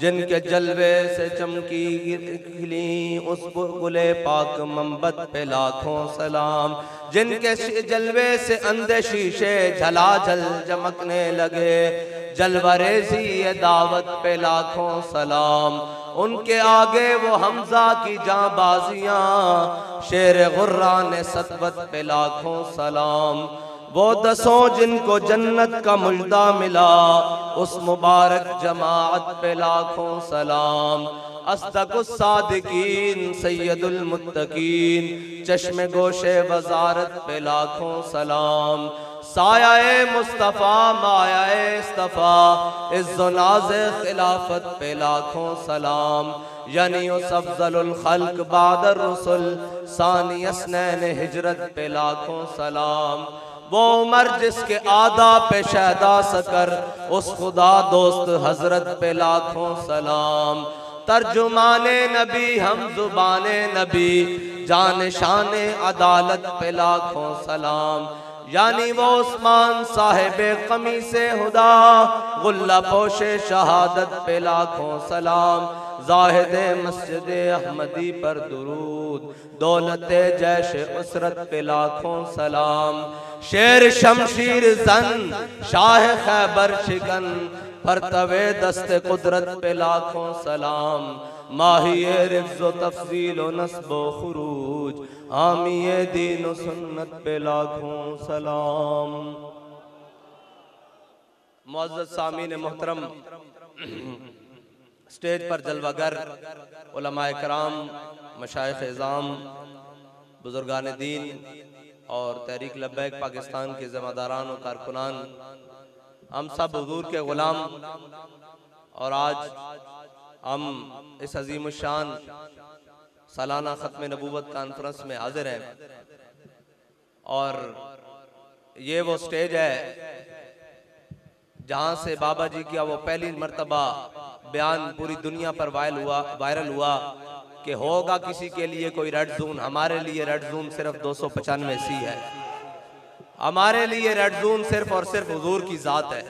जिनके जलवे से चमकी खिली उस गुले पाक मंबत पे लाखों सलाम। जिनके जलवे से अंधे शीशे झलाझल चमकने लगे, जलवरेज़ी ये दावत पे लाखों सलाम। उनके आगे वो हमजा की जांबाजियां, शेर गुर्रा ने सतवत पे लाखों सलाम। वो दसों जिनको जन्नत का मुजदा मिला, उस मुबारक जमाअत पे लाखों सलाम। अस्दकुस सादिकीन सैयदुल मुत्तकीन, चश्मे गोशे वजारत पे लाखों सलाम। साया मुस्तफ़ा माया इस्तफ़ा, इज़्ज़ो नाज़े खिलाफत पे लाखों सलाम। यानी उस अफ़ज़लुल खल्क़ बादर रसूल, सानी अस्नैन हिजरत पे लाखों सलाम। वो उमर जिसके आदा पे शहदा सकर, उस खुदा दोस्त हजरत पे लाखों सलाम। तर्जुमाने नबी हम जुबाने नबी, जान शाने अदालत पे लाखों सलाम। यानी वो उस्मान साहिबे कमीसे हुदा, गुल्ला पोशे शहादत पे लाखों सलाम। जाहिदे मस्जिद अहमदी पर दुरूद, दौलते जैश उसरत पे लाखों सलाम। शेर शमशीर जन शाह खैबर शिकन, फरतवे दस्ते कुदरत पे लाखों सलाम। माहिए रिफ्ज़ो तफज़ील व नस्ब व खुरूज, हामिए दीन व सुन्नत पे लाखों सलाम। मुअज़्ज़ज़ सामीन मोहतरम, स्टेज पर जलवागर उलमाए कराम, मशाइख़ इज़ाम, बुजुर्गान दीन और तहरीक लब्बैक पाकिस्तान के ज़िम्मेदारान और कारकुनान, हम सब हुजूर के ग़ुलाम। और आज हम इस अज़ीमुश्शान सालाना ख़त्म नबूवत कॉन्फ्रेंस में हाजिर हैं। और ये वो स्टेज है जहाँ से बाबा जी का वो पहली मर्तबा बयान पूरी दुनिया पर वायरल हुआ कि होगा किसी के लिए कोई रेड जोन। हमारे लिए रेड जोन सिर्फ 295 सी है। हमारे लिए रेड जोन सिर्फ और सिर्फ हुजूर की ज़ात है।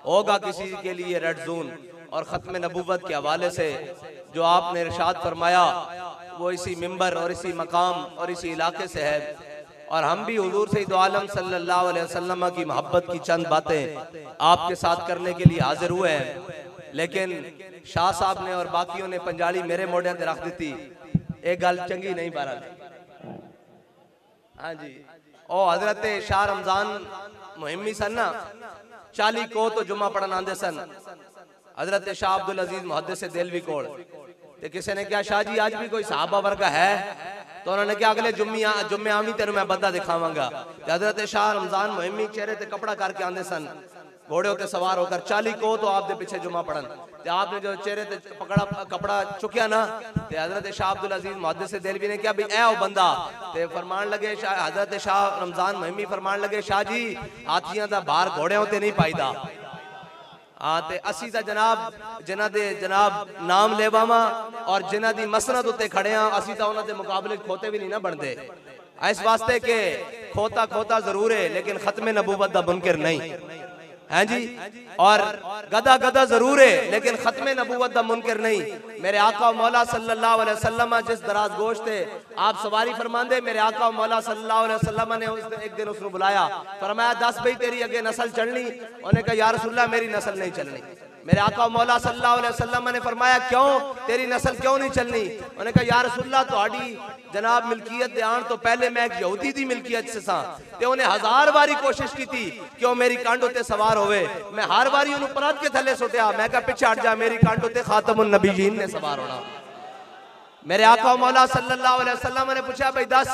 होगा किसी के लिए रेड जोन। और ख़त्म नबूवत के हवाले से जो आपने इरशाद फरमाया वो इसी मिंबर और इसी मकाम और इसी इलाके से है। और हम भी हुजूर सैयद आलम सल्लल्लाहु अलैहि वसल्लम की मोहब्बत की चंद बातें आपके साथ करने के लिए हाजिर हुए हैं। लेकिन शाह साहब ने और बाकियों ने पंजाली मेरे मोढ़े ते रख दी। एक गल चंगी नहीं बहरहाल। हाँ जी, ओ हजरत शाह रमजान मुहिम्मी सन ना, 40 को तो जुम्मा पढ़न आंदे सन। हजरत शाह अब्दुल अजीज मुहद्दिस देलवी कोल ते किसी ने कहा शाह जी आज भी कोई सहाबा वर्गा है? तो उन्होंने कहा अगले जुम्मे आमी तेरे मैं बंदा दिखावांगा। हजरत शाह रमजान मुहिम्मी चेहरे ते कपड़ा करके आंदे सन, घोड़े होते सवार होकर 40 को तो आप दे पीछे जुम्मा पढ़न। ते आपने जो चेहरे ते कपड़ा चुकिया ना, ते हजरत शाह अब्दुल अजीज मुहद्दिस देलवी ने कहा भी ऐ ओ बंदा। ते फरमान लगे हजरत शाह रमजान मुहिम्मी फरमान लगे शाह जी हाथियां दा भार घोड़े होते नहीं पाईदा। हाँ ते असी ता जनाब जिन्हां दे जनाब नाम लेवावा और जिन्हां दी मसनद उत्ते खड़े हाँ, असी ता उन्हां दे मुकाबले खोते भी नहीं ना बनते। इस वास्ते के खोता खोता जरूर है लेकिन खत्म नबूवत दा मुनकिर नहीं है जी। और गदा गदा जरूर है लेकिन खत्म नबूवत दा मुनकिर नहीं। मेरे आका मौला सल्लल्लाहु अलैहि वसल्लम जिस दराज गोश्त थे आप सवारी फरमांदे, मेरे आका मौला सल्लल्लाहु अलैहि वसल्लम ने एक दिन उसको बुलाया, फरमाया 10 भाई तेरी अगे नस्ल चलनी? उन्होंने कहा या रसूलल्लाह मेरी नस्ल नहीं चलनी। मेरे आका मौला सल्लल्लाहु अलैहि वसल्लम ने फरमाया क्यों, तेरी नस्ल क्यों नहीं चलनी? उन्होंने कहा या रसूलल्लाह तुहाडी जनाब मिल्कियत दे आन तो पहले मैं एक यहूदी दी मिल्कियत से सा ते उन्हें 1000 बारी कोशिश की थी कि वो मेरी कांड उत्ते सवार होवे। मैं हर बारी उन्हें परत के थले सुटिया, मैं कहा पिछे हट जा, मेरी कांड उत्ते खातमुन नबीयीन ने सवार होना। मेरे आका मौला सल्लल्लाहु अलैहि वसल्लम ने पूछा भाई 10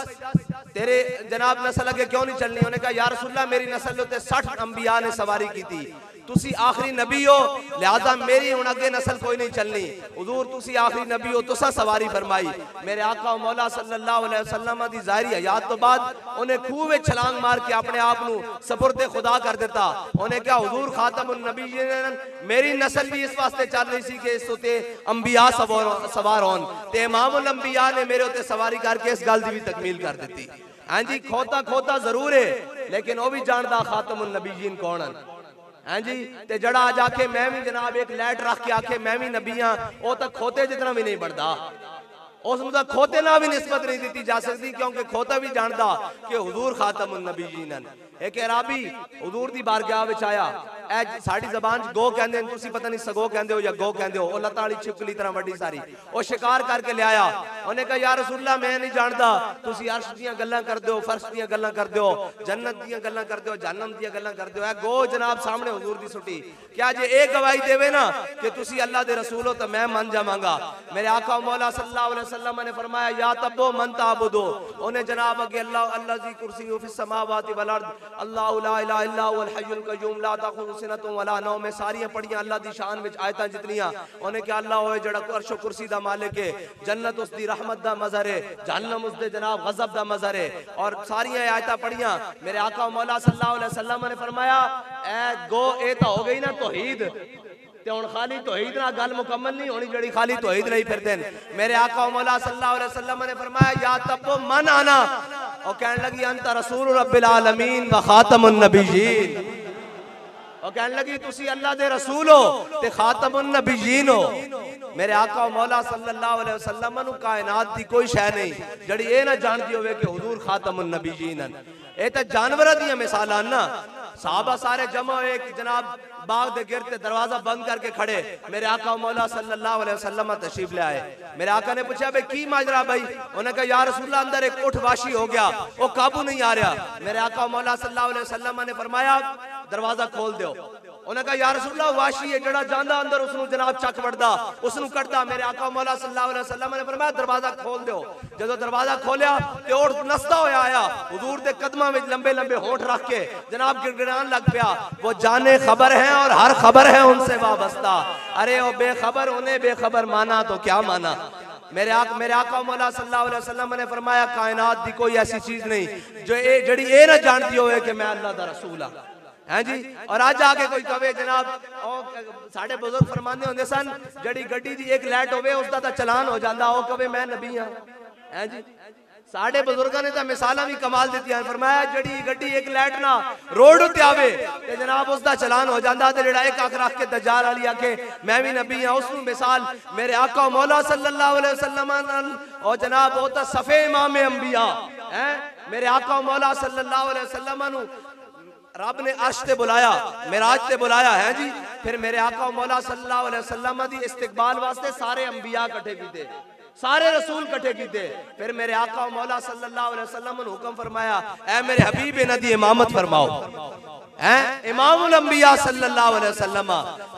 तेरे जनाब नस्ल अगे क्यों नहीं चलनी? उन्होंने कहा या रसूलल्लाह मेरी नस्ल उत्ते 60 अंबिया ने सवारी की थी, तुसी आखिरी नबी हो लिहाजा मेरी हुण अगे नस्ल कोई नहीं चलनी। हुजूर तुसी आखिरी नबी हो, तुसा सवारी फरमाई। मेरे आका मौला सल्लल्लाहु अलैहि वसल्लम दी ज़ाहिरी हयात तो बाद उन्हें खूह में छलांग मार के अपने आप नू सपुर्दे खुदा कर देता। उन्हें कहा हुजूर खातमुन नबीयीन मेरी नस्ल भी इस वास्ते चल रही सी कि इस उत्ते अंबिया सवार होन ते इमामुल अंबिया ने मेरे उत्ते सवारी करके इस गल दी भी तकमील कर दी। हाँ जी, खोता खोता जरूर है लेकिन वो भी जानदा खातमुन नबीयीन कौन है। हैं जी। ते जड़ा आज आखे मैं भी जनाब एक लाइट रख के आखे मैं भी नबी हाँ, वो तो खोते जितना भी नहीं बढ़ता, उसनूं तां खोते ना भी निस्बत नहीं दी जा सकती, क्योंकि खोता भी जानता कि हुजूर खातमुन नबीयीन। एक अराबी हुजूर दी बारगाह विच आया, ए साडी ज़बान च गो कहंदे ने, तुसी पता नहीं सगो कहंदे हो या गो कहंदे हो, ओ लत्तां वाली छिपकली तरह वड्डी सारी, ओ शिकार करके ले आया। उन्हें कहा या रसूलल्लाह मैं नहीं जानता, तुसी अर्श दीयां गल्लां करदे हो, फर्श दीयां गल्लां करदे हो, जन्नत दीयां गल्लां करदे हो, जहन्नम दीयां गल्लां करदे हो। गो जनाब सामने हुजूर दी सुटी, क्या जे एक गवाही देवे ना कि तुसी अल्लाह दे रसूल हो तो मैं मान जावांगा। मेरे आका मौला सल्लल्लाहु अलैहि वसल्लम ने फरमाया या तब्बो मन ताबुदो, उन्हें जनाब अगे अल्लाह अल्लाह ज़ी कुर्सी फिस समावाति वल अर्द अल्लाहु ला इलाहा इल्ला हुवल हय्युल क़य्यूम ला ताखुज़ुहु सिनतुन वला नौम, में सारियां पढ़ियां अल्लाह दी शान विच आयतां जितनियां, उन्हें क्या अल्लाह होए जड़ा अर्श व कुर्सी दा मालिक है, जन्नत उसदी रहमत दा मज़हर है, जहन्नम उसदे जनाब गज़ब दा मज़हर है, और सारियां आयतां पढ़ियां। मेरे आका मौला सल्लल्लाहु अलैहि वसल्लम ने फरमाया ए गो ए तो हो गई ना तौहीद, ते हुण खाली तौहीद ना गल मुकम्मल नहीं होनी जड़ी खाली तौहीद नहीं फिरदे। मेरे आका मौला सल्लल्लाहु अलैहि वसल्लम ने फरमाया या तब्बो मन आना, और कहने लगी अंत रसूल रब्बिल आलमीन व खातमुन नबिय्यीन, और कहने लगी तुसी अल्लाह दे रसूल हो ते खातमुन नबिय्यीन हो। मेरे आका मौला सल्लल्लाहु अलैहि वसल्लम नु कायनात दी कोई शय नहीं जड़ी ये ना जानती होवे कि हुजूर खातमुन नबिय्यीन हैं। ये तो जानवरां दी मिसालां ना, साहबा सारे जमा हुए कि जनाब बाग दे गिरते दरवाजा बंद करके खड़े, मेरे आका मौला सल्लल्लाहु अलैहि वसल्लम तशरीफ ले आए। मेरे आका ने पूछा भाई की माजरा भाई, उन्होंने कहा या रसूलल्लाह अंदर एक ऊँट वाशी हो गया, वो काबू नहीं आ रहा। मेरे आका मौला सल्लल्लाहु अलैहि वसल्लम ने फरमाया दरवाजा खोल दो। उन्हें कहा या रसूलल्लाह वाशी है जड़ा जांदा अंदर उसनु जनाब चक वड़दा उसनु कटदा। मेरे आका मौला सल्लल्लाहु अलैहि वसल्लम ने फरमाया दरवाजा खोल दो। जदों दरवाजा खोलिया ते ऊँट नसदा होया आया, हुजूर दे कदमां विच लंबे लंबे होंठ रख के जनाब गिड़गिड़ान लग पिया। वो जाने खबर है और हर खबर है उनसे वाबस्ता, अरे वो बेखबर उन्हें बेखबर माना तो क्या माना। मेरे आका मौला सल्लल्लाहु अलैहि वसल्लम ने फरमाया कायनात दी कोई ऐसी चीज नहीं जो जड़ी ये ना जानती होवे कि मैं अल्लाह दा रसूल हां, हैं जी। और आज आके कोई कहे जनाब साढ़े बुजुर्ग फरमाते होंगे सन जड़ी गड्डी दी एक लाइट होवे उसदा तां चलान हो जांदा, ओ कहे मैं नबी हां, हैं जी। साढ़े बुजुर्गों ने तो मिसालां भी कमाल दी, फरमाया जड़ी गड्डी एक लाइट ना रोड उत्ते आवे ते जनाब उसदा चलान हो जांदा, ते जेड़ा एक अख रख के दज्जाल वाली आखे मैं भी नबी हां उसनु मिसाल मेरे आका मौला सल्लल्लाहु अलैहि वसल्लम और जनाब वो तो सफे इमाम अंबिया हैं। मेरे आका मौला सल्लल्लाहु अलैहि वसल्लम नु रब ने अर्श ते बुलाया, मेराज ते बुलाया है जी। फिर मेरे आका मौला सल्लल्लाहु अलैहि वसल्लम दी इस्तकबाल वास्ते सारे अंबिया इकट्ठे कीते, सारे रसूल इकट्ठे कीते। फिर मेरे आका मौला सल्लल्लाहु अलैहि वसल्लम ने हुक्म फरमाया ऐ मेरे हबीब इन्हां दी इमामत फरमाओ, हैं इमामुल अंबिया सल्लल्लाहु अलैहि वसल्लम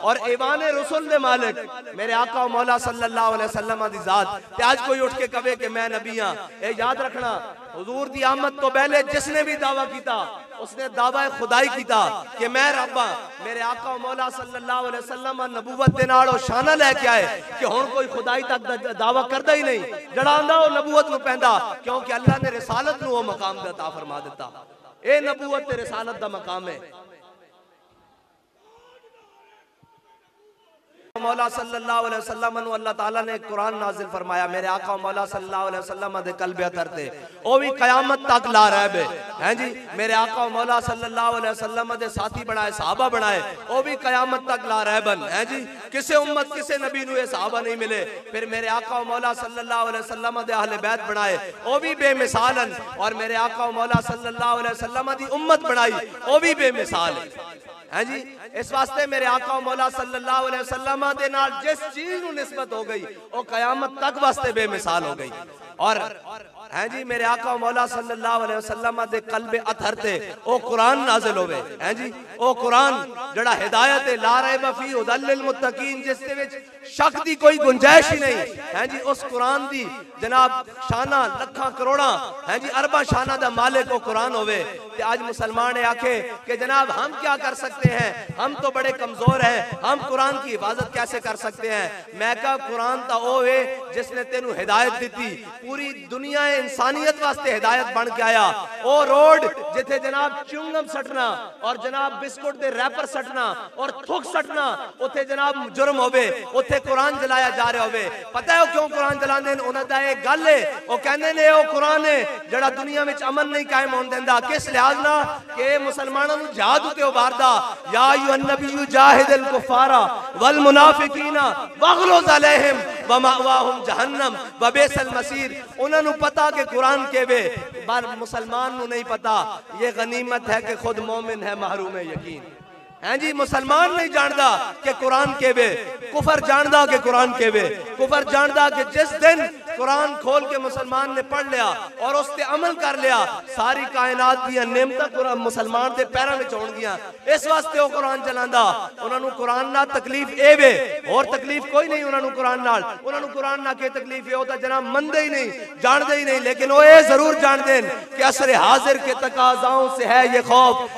और ईवान रसूल दे मालिक मेरे आका मौला सल्लल्लाहु अलैहि वसल्लम दी जात। ते आज कोई उठ के कहे कि मैं नबी हां, ए याद रखना हुजूर दी आमद तो पहले जिसने भी दावा किया उसने दावा खुदाई किया कि मैं रब हां। मेरे आका मौला सल्लल्लाहु अलैहि वसल्लम नबूवत दे नाल ओ शाना लेके आए कि हुण कोई खुदाई तक दावा करदा ही नहीं, जड़ा आंदा ओ नबूवत नु पैंदा, क्योंकि अल्लाह ने रिसालत नु ओ मकाम अता फरमा दिता। ए नबूवत ते रिसालत दा मकाम है। मौला सल्लल्लाहु अलैहि वसल्लम नु अल्लाह ताला ने कुरान नाजिल फरमाया, मेरे आका मौला सल्लल्लाहु अलैहि वसल्लम दे कल्बे अतर ते ओ भी कयामत तक ला रहबे, हैं जी। मेरे आका मौला सल्लल्लाहु अलैहि वसल्लम दे साथी बनाए, सहाबा बनाए, ओ भी कयामत तक ला रहबन, हैं जी। किसे उम्मत किसे नबी नु ये सहाबा नहीं मिले। फिर मेरे आका मौला सल्लल्लाहु अलैहि वसल्लम दे अहले बैत बनाए, ओ भी बेमिसालन, और मेरे आका मौला सल्लल्लाहु अलैहि वसल्लम दी उम्मत बनाई, ओ भी बेमिसाल है, हैं जी। इस वास्ते मेरे आका मौला सल्लल्लाहु अलैहि वसल्लम दे नाल जिस चीज नु निस्बत हो गई वो कयामत तक वास्ते बेमिसाल हो गई। और हैं जी मेरे आका मौला सल्लल्लाहु अलैहि वसल्लम दे कल्बे अथर ते ओ कुरान नाज़िल होवे, हैं जी। ओ कुरान जड़ा हिदायत है ला रैब फी हुदल लिल मुत्तकीन, जिस दे विच शक दी कोई गुंजाइश ही नहीं, हैं जी। उस कुरान दी जनाब शाना लखां करोड़ां, हैं जी, अरबा शाना दा मालिक ओ कुरान होवे। ते आज मुसलमान आखे कि जनाब हम क्या कर सकते हैं, हम तो बड़े कमजोर हैं, हम कुरान की हिफाजत कैसे कर सकते हैं। मैं कहा कुरान ता ओ है जिसने तेनू हिदायत दी, पूरी दुनिया इंसानियत वास्ते हिदायत बन के आया। ओ रोड जिथे जनाब च्युंगम सटना और जनाब बिस्कुट दे रैपर सटना और थुक सटना उथे जनाब जुर्म होवे, उथे उत्थे कुरान जलाया जा रहा होवे। पता है क्यों कुरान जलांदे ने? उन्हां दा एक गल है, वो कहंदे ने ओ कुरान है जड़ा दुनिया विच अमन नहीं कायम होण देंदा। किस लिहाज ना कि मुसलमानां नूं जिहाद उते उभारदा। या अय्युहन नबिय्यु जाहिदिल कुफारा वल मुनाफिकीना वगलुज़ अलैहिम व मअवाहुम जहन्नम व बिसल मसीर। उन्हां नूं पता कि कुरान केवे, पर मुसलमान नूं नहीं पता। ये गनीमत है कि खुद मोमिन है महरूम यकीन हैं जी। मुसलमान नहीं जानता कि कुरान केवे, कुफर जानता कि कुरान केवे। कुफर जानता कि जिस दिन कुरान खोल के मुसलमान ने पढ़ लिया और उस पे अमल कर लिया, सारी कायनात दी नेमतां मुसलमान के पैरों में होणगियां। इस वास्ते वो कुरान चलांदा। उन्होंने कुरान नाल तकलीफ ए वे, और तकलीफ कोई नहीं उन्होंने कुरान नाल। उन्होंने कुरान ना के तकलीफ है, वो तो जनाब मनदे ही नहीं, जानते ही नहीं। लेकिन वो ये जरूर जानते हैं कि असर हाजिर के तकाजाओं से है ये खौफ,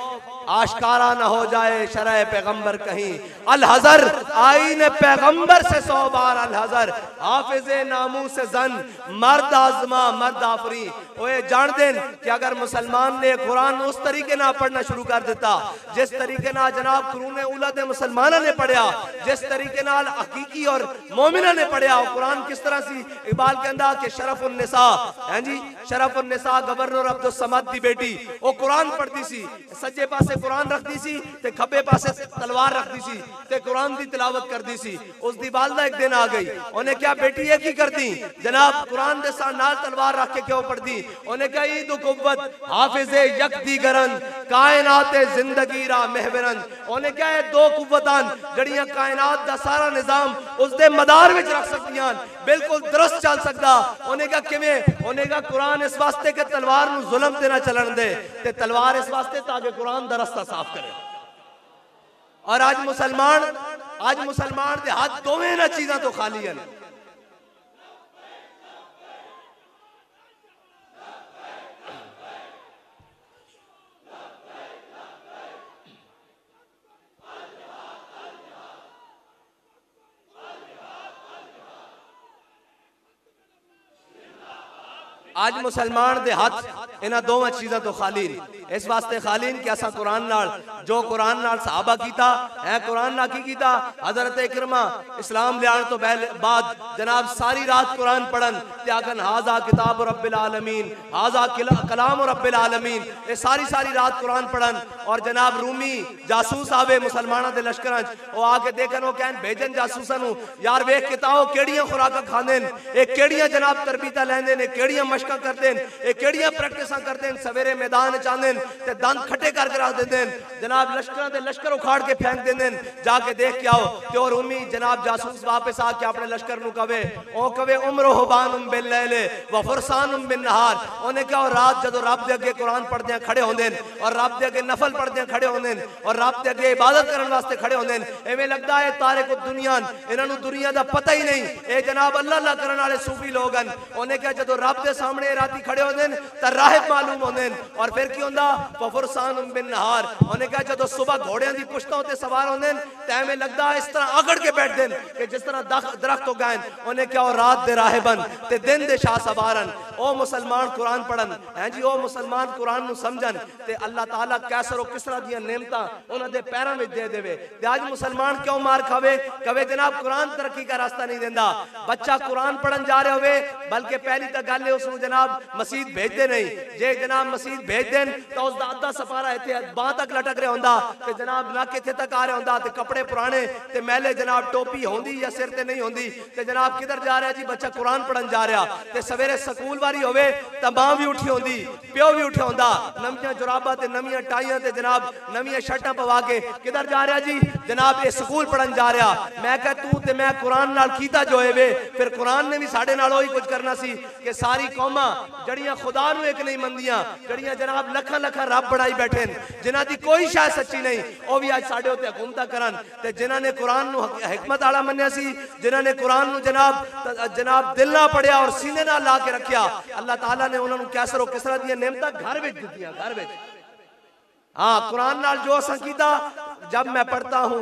आशकारा न हो जाए शरह पैगंबर कहीं। अल हजर आईने पैगंबर से 100 बार अल हजर, हाफिज़े नामू से जन मर्द आजमा मर्द आफरी। वो ये जानते हैं कि अगर मुसलमान ने कुरान उस तरीके ना पढ़ना शुरू कर देता जिस तरीके ना जनाब कुरान उलद मुसलमाना ने पढ़िया, जिस तरीके नाल हकीकी और मोमिना ने पढ़िया। कुरान किस तरह सी इकबाल कहंदा कि शरफुन निसा हैं जी, शरफुन निसा गवर्नर अब्दुल समद दी बेटी, वो कुरान पढ़ती सी, सज्जे पासे कुरान रखती सी ते खब्बे पासे तलवार रखती सी ते कुरान दी तिलावत करती सी। उस दी वालदा एक दिन आ गई, उन्हें क्या बेटी है की करती जनाब कुरान दे साथ नाल तलवार रख के क्यों पढ़ती? उन्हें क्या ईद कुव्वत हाफिज़े यकदी गरन कायनाते जिंदगी रा महबरन। उन्हें क्या है दो कुव्वतान जड़ियां कायनात दा सारा निजाम उस दे मदार विच रख सकदियां, बिल्कुल दुरुस्त चल सकदा। उन्हें क्या किवें? उन्हें क्या कुरान इस वास्ते के तलवार नूं जुल्म ते ना चलन दे, ते तलवार इस वास्ते ताकि कुरान दा रस्ता साफ करे। और आज मुसलमान दे हाथ दोवें ना चीज़ां तो खाली हैं। आज मुसलमान दे हाथ इन्हां दोवां चीज़ां तो खाली। इस वास्ते खाली कि असा कुरान नाल जो कुरान नाल सहाबा कीता है, कुरान ना की कीता। हजरत इकरमा इस्लाम लियाण तो बाद जनाब सारी रात कुरान पढ़न ते आखन हाजा किताब रब्बिल आलमीन, हाजा कलाम रब्बिल आलमीन। ये सारी रात कुरान पढ़न। और जनाब रूमी जासूस आवे मुसलमाना दे लश्करां च, वो आके देखन, वो कहन भेजन जासूसां नूं यार वेख के ताओ केड़ियां खुराकां खांदे न, ये केड़ियां जनाब तरबीतां लैंदे ने, केड़ियां मशकां करदे न, ये केड़ियां प्रैक्टिसां करदे न। सवेरे मैदान च आंदे न ते दंद खट्टे करके रख देंदे न, जनाब लश्करां दे लश्कर उखाड़ के फेंक देंदे न, जाके देख के आओ। ते और रूमी जनाब जासूस वापस आके अपने लश्कर नूं कवे, ओ कवे उम्र हुबानुम बिल लैले व फुरसानुम बिन नहार। उन्हें क्या रात जदों रब दे अगे कुरान पढ़दे खड़े होंदे न और रब दे अगे नफल पढ़दे खड़े होंदे न और रब दे अगे इबादत करन वास्ते खड़े होंदे न, एवें लगदा है तारिक दुनिया, इन्हां नूं दुनिया दा पता ही नहीं। ए जनाब अल्लाह अल्लाह करन वाले सूफी लोग हन। उन्हें क्या जदों रब दे सामने राती खड़े होंदे न तां राहिब मालूम होंदे न। और फिर की होंदा फुरसानुम बिन नहार। उन्हें क्या जदों सुबह घोड़ियां दी पुश्तां ते सवार होंदे न ते एवें लगदा इस तरह अगड़ के बैठदे न कि जिस तरह दरख्त हो गए। उन्हें क्या रात दे राहिबन ते दिन दे शाह सवारन। ओ मुसलमान कुरान पढ़न हैं जी, ओ मुसलमान कुरान नूं समझन ते अल्लाह ताला कैसर और किसरा दियां नेमतां उन्हां दे पैरां विच दे देवे। ते आज मुसलमान क्यों मार खावे? कवे जनाब कुरान तरक्की का रास्ता नहीं देंदा। बच्चा कुरान पढ़न जा रहे होवे, बल्कि पहली तो गल है उसनूं जनाब मसीद भेजदे नहीं। जे जनाब मसीद भेज देन तो उसदा अद्धा सफारा इत्थे बांह तक लटक रहा हुंदा ते जनाब नक इत्थे तक आ रहा हुंदा ते कपड़े पुराने ते मैले, जनाब टोपी होंदी या सिर ते नहीं होंदी। ते जनाब किधर जा रहा जी? बच्चा कुरान पढ़न जा रहा। ते सवेरे स्कूल वारी होवे तां मां भी उठी होंदी, प्यो भी उठिया हुंदा, नवियां जुराबां ते नवियां टाइयां ते जनाब नवियां शर्टां पवा के किधर जा रहा जी? जनाब ये स्कूल पढ़न जा रहा। मैं कह तू ते मैं कुरान नाल कीता जो है वे, फिर कुरान ने भी साडे नाल ओही कुछ करना सी कि सारी कौमां जड़ियां खुदा नूं एक नहीं मनदियां, जड़ियां जनाब लखां लखां रब बनाई बैठे जिन्हां दी कोई शायद सच्ची नहीं, वो भी आज साडे उत्ते हुकूमतां करन। ते जिन्हां ने कुरान नूं हिकमत वाला मन्निया सी, जिन्हां ने कुरान नूं जनाब दिल नाल पढ़िया और सीने नाल ला के रखिया, अल्लाह ताला ने उन्हां नूं कैसर और किसरा दियां नेमतां घर विच दित्तियां, घर विच। हाँ कुरान नाल जो असां कीता, जब मैं पढ़ता हूँ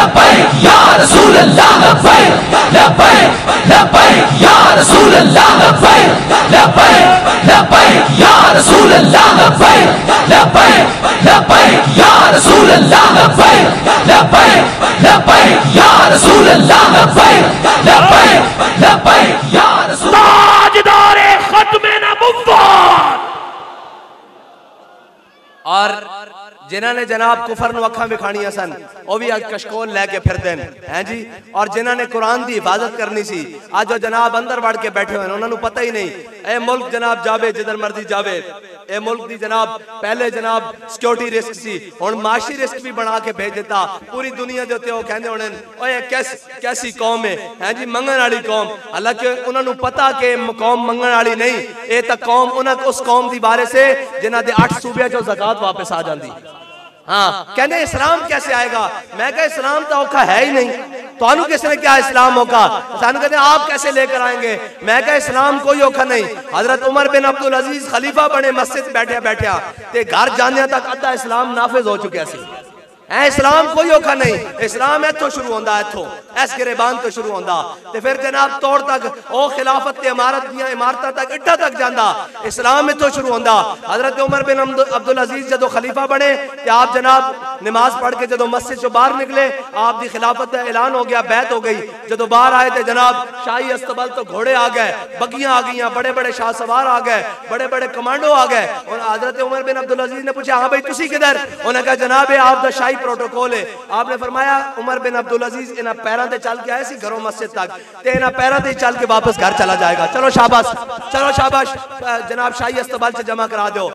लब्बैक या रसूल अल्लाह लब्बैक लब्बैक रसूल अल्लाह लब्बैक लब्बैक लब्बैक या रसूल अल्लाह लब्बैक लब्बैक लब्बैक या रसूल ताजदारे खत्मे नबुव्वत। और जिन्होंने जनाब कुफर नु अखा विखाणिया सन वो भी आज कशकोल लैके फिरते हैं जी। और जिन्होंने कुरान की हिफाजत करनी सी आज जो जनाब अंदर वड़ के बैठे हुए उन्होंने पता ही नहीं। ए मुल्क जनाब जावे जिधर मर्जी जावे, ए मुल्क की जनाब पहले जनाब सिक्योरिटी रिस्क सी हुण माशी रिस्क भी बना के भेज दिता। पूरी दुनिया के उत्ते वो कहंदे होणे ओए कैसी कौम है जी, मंगण वाली कौम। हालांकि उन्होंने पता कि कौम मंगण वाली नहीं, ये तो कौम उस कौम की बारे से जिन्हां दे 8 सूबे चो ज़कात वापस आ जाती। हाँ कहते इस्लाम कैसे आएगा? मैं कहा इस्लाम तो औखा है ही नहीं, तो किसने क्या इस्लाम होगा? सानू कहते आप कैसे लेकर आएंगे? मैं कहा इस्लाम कोई औखा नहीं। हजरत उमर बिन अब्दुल अजीज खलीफा बने, मस्जिद बैठे बैठा ते घर जाने तक अद्धा इस्लाम नाफिज हो चुका सी। इस्लाम कोई औखा नहीं, इस्लाम इथों शुरू होंदा, इथों इस गिरेबान तो शुरू होंदा ते फिर जनाब तौर तक ओ खिलाफत की इमारत दियां इमारतां तक इट्ठा तक जांदा। इस्लाम इथों शुरू होंदा। हजरत उमर बिन अब्दुल अजीज जदों खलीफा बने ते आप जनाब नमाज पढ़ के जदों मस्जिद से बाहर निकले आप दी खिलाफत का ऐलान हो गया, बैत हो गई। जदों बाहर आए थे जनाब शाही अस्तबल तो घोड़े आ गए, बगियां आ गई, बड़े बड़े शाह सवार आ गए, बड़े बड़े कमांडो आ गए। और हजरत उमर बिन अब्दुल अजीज ने पूछा हाँ भाई तुसी किधर? उन्होंने कहा जनाब आप दा शाही प्रोटोकॉल है। आपने फरमाया उमर बिन अब्दुल अजीज इन्हां पैरां ते चल के आए सी घरों मस्जिद तक ते इन्हां पैरां ते चल के वापस घर चला जाएगा। चलो शाबाश, चलो शाबाश, जनाब शाही अस्तबल से जमा करा दो।